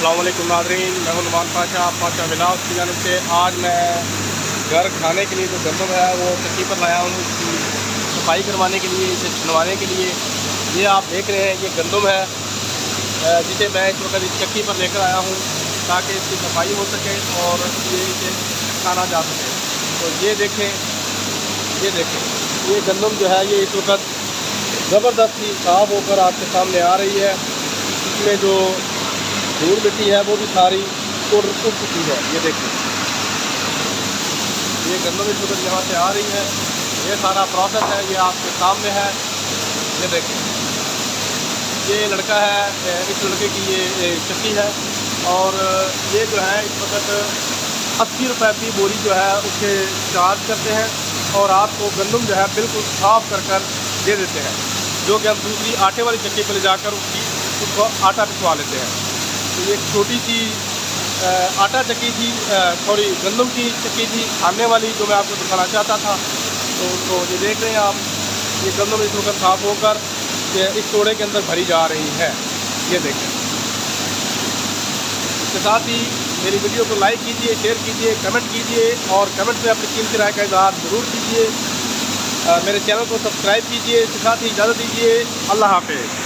अस्सलाम वालेकुम नाज़रीन, मैं हूं नुमान पाशा विलास की जानिब से। आज मैं घर खाने के लिए जो गंदम है वो चक्की पर लाया हूँ, इसकी सफाई करवाने के लिए, इसे छिलवाने के लिए। ये आप देख रहे हैं, ये गंदम है जिसे मैं इस वक्त इस चक्की पर लेकर आया हूँ ताकि इसकी सफाई हो सके और ये इसे खाना जा सके। तो ये देखें, ये गंदम जो है ये इस वक्त ज़बरदस्त ही साफ़ होकर आपके सामने आ रही है। इसमें जो धूल मिट्टी है वो भी सारी उड़ चुकी है। ये देखें, ये गंदम इस वक्त यहाँ से आ रही है। ये सारा प्रोसेस है, ये आपके सामने है। ये देखें, ये लड़का है, इस लड़के की ये चक्की है और ये जो है इस वक्त 80 रुपये की बोरी जो है उसके चार्ज करते हैं और आपको गंदम जो है बिल्कुल साफ़ कर दे देते हैं, जो कि हम दूसरी आटे वाली चक्की पर ले जाकर उसको आटा पिसवा लेते हैं। तो ये छोटी सी आटा चक्की थी, सॉरी गंदम की चक्की थी खाने वाली, जो मैं आपको दिखाना चाहता था। तो ये देख रहे हैं आप, ये गंदम इस वक्त साफ़ होकर इस तोड़े के अंदर भरी जा रही है। ये देखें, इसके साथ ही मेरी वीडियो को लाइक कीजिए, शेयर कीजिए, कमेंट कीजिए और कमेंट में अपनी कीमती राय का इज़हार ज़रूर कीजिए। मेरे चैनल को सब्सक्राइब कीजिए। इसके साथ ही इजाज़त दीजिए। अल्लाह हाफ़िज़।